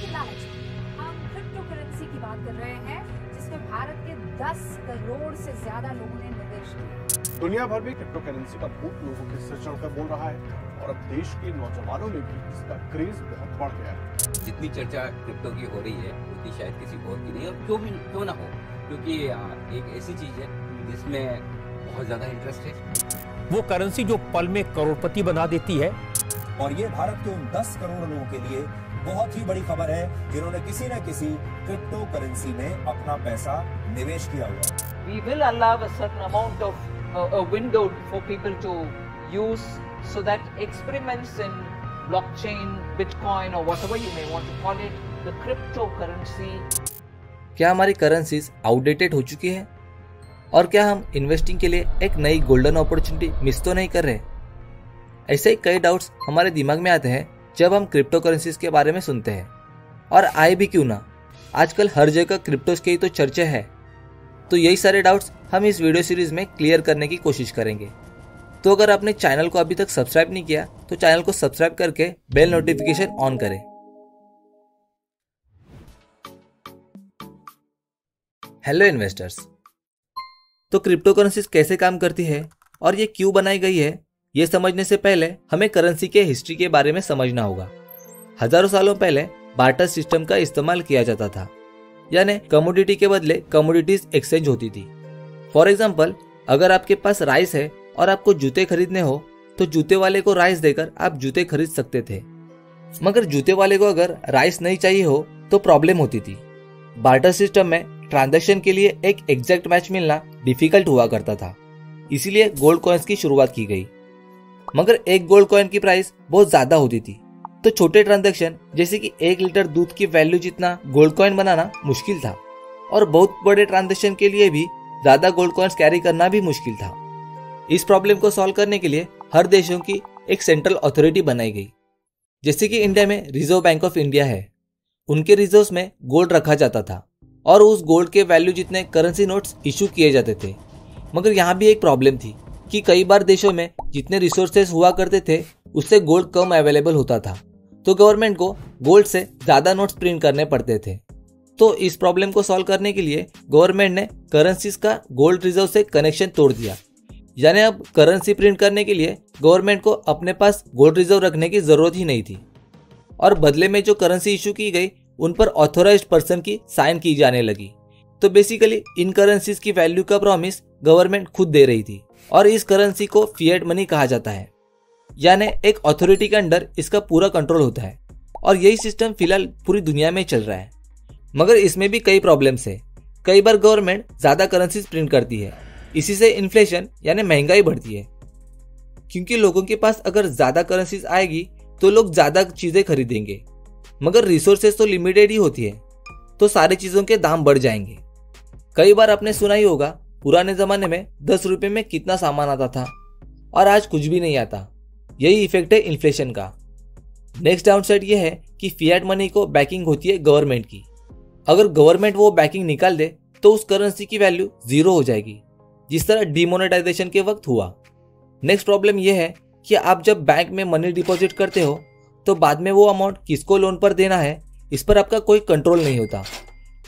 के लालच में हम क्रिप्टो करेंसी की बात कर रहे हैं, जिसमें भारत के 10 करोड़ से ज्यादा लोगों ने निवेश किया। दुनिया भर में क्रिप्टो करेंसी का भूत लोगों के सिर चढ़कर बोल रहा है और अब देश के नौजवानों में भी इसका क्रेज बहुत बढ़ गया है। जितनी चर्चा क्रिप्टो की हो रही है उतनी शायद किसी और की नहीं, और क्यों ना हो, क्योंकि एक ऐसी चीज है जिसमें बहुत ज्यादा इंटरेस्ट है। वो करेंसी जो पल में करोड़पति बना देती है। और ये भारत के उन 10 करोड़ लोगों के लिए बहुत ही बड़ी खबर है जिन्होंने किसी न किसी क्रिप्टो करेंसी में अपना पैसा निवेश किया हुआ है। We will allow a certain amount of a window for people to use so that experiments in blockchain, Bitcoin or whatever you may want to call it, the cryptocurrency. क्या हमारी currencies outdated हो चुकी है? और क्या हम investing के लिए एक नई गोल्डन अपॉर्चुनिटी मिस तो नहीं कर रहे? ऐसे ही कई डाउट्स हमारे दिमाग में आते हैं जब हम क्रिप्टो करेंसीज के बारे में सुनते हैं। और आए भी क्यों ना, आजकल हर जगह क्रिप्टोज की ही तो चर्चा है। तो यही सारे डाउट्स हम इस वीडियो सीरीज में क्लियर करने की कोशिश करेंगे। तो अगर आपने चैनल को अभी तक सब्सक्राइब नहीं किया तो चैनल को सब्सक्राइब करके बेल नोटिफिकेशन ऑन करें। हेलो इन्वेस्टर्स, तो क्रिप्टो करेंसीज कैसे काम करती है और ये क्यों बनाई गई है, ये समझने से पहले हमें करेंसी के हिस्ट्री के बारे में समझना होगा। हजारों सालों पहले बार्टर सिस्टम का इस्तेमाल किया जाता था, यानी कमोडिटी के बदले कमोडिटीज एक्सचेंज होती थी। फॉर एग्जाम्पल, अगर आपके पास राइस है और आपको जूते खरीदने हो तो जूते वाले को राइस देकर आप जूते खरीद सकते थे, मगर जूते वाले को अगर राइस नहीं चाहिए हो तो प्रॉब्लम होती थी। बार्टर सिस्टम में ट्रांजैक्शन के लिए एक एग्जैक्ट मैच मिलना डिफिकल्ट हुआ करता था, इसीलिए गोल्ड कॉइन्स की शुरुआत की गई। मगर एक गोल्ड कॉइन की प्राइस बहुत ज्यादा होती थी, तो छोटे ट्रांजैक्शन जैसे कि 1 लीटर दूध की वैल्यू जितना गोल्ड कॉइन बनाना मुश्किल था, और बहुत बड़े ट्रांजैक्शन के लिए भी ज्यादा गोल्ड कॉइन्स कैरी करना भी मुश्किल था। इस प्रॉब्लम को सॉल्व करने के लिए हर देशों की एक सेंट्रल अथॉरिटी बनाई गई। जैसे कि इंडिया में रिजर्व बैंक ऑफ इंडिया है, उनके रिजर्व्स में गोल्ड रखा जाता था और उस गोल्ड के वैल्यू जितने करेंसी नोट्स इशू किए जाते थे। मगर यहाँ भी एक प्रॉब्लम थी कि कई बार देशों में जितने रिसोर्सेस हुआ करते थे उससे गोल्ड कम अवेलेबल होता था, तो गवर्नमेंट को गोल्ड से ज्यादा नोट्स प्रिंट करने पड़ते थे। तो इस प्रॉब्लम को सॉल्व करने के लिए गवर्नमेंट ने करेंसीज का गोल्ड रिजर्व से कनेक्शन तोड़ दिया, यानी अब करेंसी प्रिंट करने के लिए गवर्नमेंट को अपने पास गोल्ड रिजर्व रखने की जरूरत ही नहीं थी, और बदले में जो करेंसी इशू की गई उन पर ऑथोराइज्ड पर्सन की साइन की जाने लगी। तो बेसिकली इन करेंसीज की वैल्यू का प्रॉमिस गवर्नमेंट खुद दे रही थी, और इस करेंसी को फिएट मनी कहा जाता है, यानी एक अथॉरिटी के अंडर इसका पूरा कंट्रोल होता है। और यही सिस्टम फिलहाल पूरी दुनिया में चल रहा है। मगर इसमें भी कई प्रॉब्लम्स है। कई बार गवर्नमेंट ज्यादा करेंसीज प्रिंट करती है, इसी से इन्फ्लेशन यानी महंगाई बढ़ती है, क्योंकि लोगों के पास अगर ज्यादा करेंसीज आएगी तो लोग ज्यादा चीजें खरीदेंगे, मगर रिसोर्सेज तो लिमिटेड ही होती है, तो सारी चीजों के दाम बढ़ जाएंगे। कई बार आपने सुना ही होगा, पुराने जमाने में 10 रुपए में कितना सामान आता था और आज कुछ भी नहीं आता। यही इफेक्ट है इन्फ्लेशन का। नेक्स्ट डाउनसाइड यह है कि फिएट मनी को बैकिंग होती है गवर्नमेंट की। अगर गवर्नमेंट वो बैकिंग निकाल दे तो उस करेंसी की वैल्यू जीरो हो जाएगी, जिस तरह डिमोनेटाइजेशन के वक्त हुआ। नेक्स्ट प्रॉब्लम यह है कि आप जब बैंक में मनी डिपॉजिट करते हो तो बाद में वो अमाउंट किसको लोन पर देना है इस पर आपका कोई कंट्रोल नहीं होता।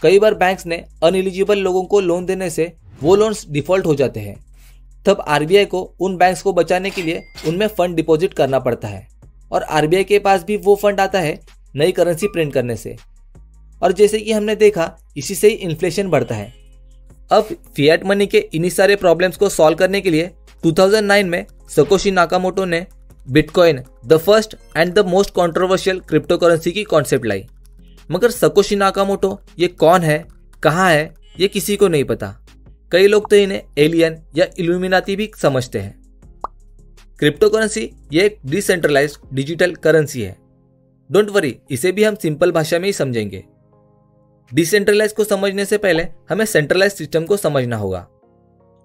कई बार बैंक्स ने अनएलिजिबल लोगों को लोन देने से वो लोन्स डिफॉल्ट हो जाते हैं। तब आरबीआई को उन बैंक्स को बचाने के लिए उनमें फंड डिपॉजिट करना पड़ता है, और आरबीआई के पास भी वो फंड आता है नई करेंसी प्रिंट करने से। और जैसे कि हमने देखा, इसी से ही इन्फ्लेशन बढ़ता है। अब फिएट मनी के इन्हीं सारे प्रॉब्लम्स को सॉल्व करने के लिए 2009 में सकोशी नाकामोटो ने bitcoin, the first and the most controversial crypto currency की कॉन्सेप्ट लाई। मगर सकोशी नाकामोटो ये कौन है, कहाँ है, ये किसी को नहीं पता। कई लोग तो इन्हें एलियन या इल्यूमिनाती भी समझते हैं। क्रिप्टो करेंसी ये एक डिसेंट्रलाइज्ड डिजिटल करेंसी है। डोंट वरी, इसे भी हम सिंपल भाषा में ही समझेंगे। डिसेंट्रलाइज को समझने से पहले हमें सेंट्रलाइज सिस्टम को समझना होगा।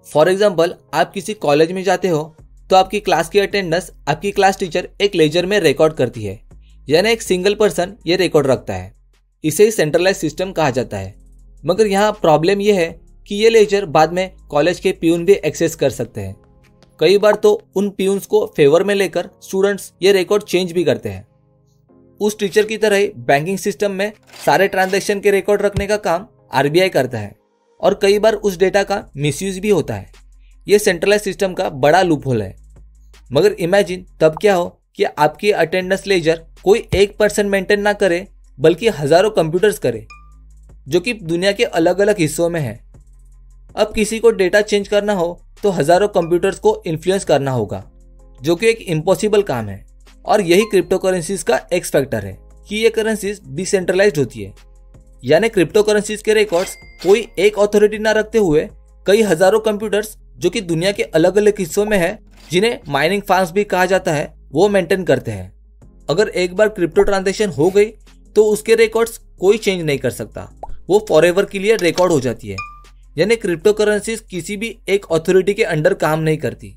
फॉर एग्जाम्पल, आप किसी कॉलेज में जाते हो तो आपकी क्लास की अटेंडेंस आपकी क्लास टीचर एक लेजर में रिकॉर्ड करती है, यानी एक सिंगल पर्सन ये रिकॉर्ड रखता है। इसे ही सेंट्रलाइज सिस्टम कहा जाता है। मगर यहाँ प्रॉब्लम यह है कि ये लेजर बाद में कॉलेज के प्यून भी एक्सेस कर सकते हैं। कई बार तो उन प्यून्स को फेवर में लेकर स्टूडेंट्स ये रिकॉर्ड चेंज भी करते हैं। उस टीचर की तरह ही बैंकिंग सिस्टम में सारे ट्रांजैक्शन के रिकॉर्ड रखने का काम आरबीआई करता है और कई बार उस डेटा का मिसयूज भी होता है। ये सेंट्रलाइज सिस्टम का बड़ा लूपहोल है। मगर इमेजिन तब क्या हो कि आपकी अटेंडेंस लेजर कोई एक पर्सन मेंटेन ना करे बल्कि हजारों कंप्यूटर्स करे जो कि दुनिया के अलग अलग हिस्सों में है। अब किसी को डेटा चेंज करना हो तो हजारों कंप्यूटर्स को इन्फ्लुएंस करना होगा, जो कि एक इम्पॉसिबल काम है। और यही क्रिप्टो करेंसीज का एक्स फैक्टर है कि ये करेंसीज डिसेंट्रलाइज्ड होती है, यानी क्रिप्टो करेंसीज के रिकॉर्ड्स कोई एक अथॉरिटी ना रखते हुए कई हजारों कंप्यूटर्स जो कि दुनिया के अलग अलग हिस्सों में है, जिन्हें माइनिंग फार्म्स भी कहा जाता है, वो मेंटेन करते हैं। अगर एक बार क्रिप्टो ट्रांजैक्शन हो गई तो उसके रिकॉर्ड्स कोई चेंज नहीं कर सकता, वो फॉरएवर के लिए रिकॉर्ड हो जाती है। यानी क्रिप्टो करेंसीज किसी भी एक अथॉरिटी के अंडर काम नहीं करती।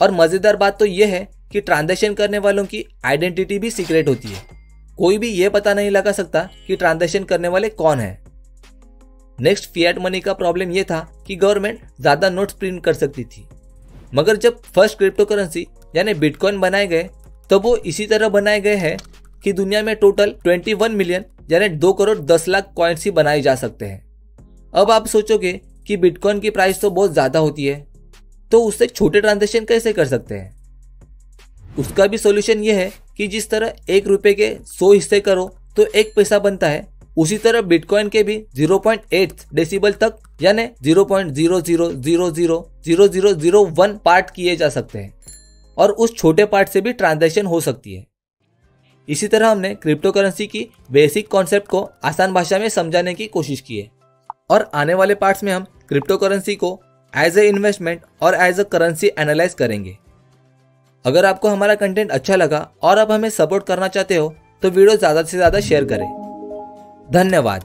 और मजेदार बात तो यह है कि ट्रांजैक्शन करने वालों की आइडेंटिटी भी सीक्रेट होती है। कोई भी ये पता नहीं लगा सकता कि ट्रांजैक्शन करने वाले कौन है। नेक्स्ट, फिएट मनी का प्रॉब्लम यह था कि गवर्नमेंट ज्यादा नोट्स प्रिंट कर सकती थी, मगर जब फर्स्ट क्रिप्टो करेंसी यानी बिटकॉइन बनाए गए तब वो इसी तरह बनाए गए हैं कि दुनिया में टोटल 21 मिलियन यानी 2 करोड़ 10 लाख कॉइन्स ही बनाए जा सकते हैं। अब आप सोचोगे कि बिटकॉइन की प्राइस तो बहुत ज्यादा होती है, तो उससे छोटे ट्रांजैक्शन कैसे कर सकते हैं? उसका भी सॉल्यूशन यह है कि जिस तरह 1 रुपए के 100 हिस्से करो तो 1 पैसा बनता है, उसी तरह बिटकॉइन के भी 0.8 डेसिबल तक यानी 0.00000001 पार्ट किए जा सकते हैं और उस छोटे पार्ट से भी ट्रांजैक्शन हो सकती है। इसी तरह हमने क्रिप्टो करेंसी की बेसिक कॉन्सेप्ट को आसान भाषा में समझाने की कोशिश की है और आने वाले पार्ट्स में हम क्रिप्टो करेंसी को एज ए इन्वेस्टमेंट और एज अ करेंसी एनालाइज करेंगे। अगर आपको हमारा कंटेंट अच्छा लगा और आप हमें सपोर्ट करना चाहते हो तो वीडियो ज्यादा से ज्यादा शेयर करें। धन्यवाद।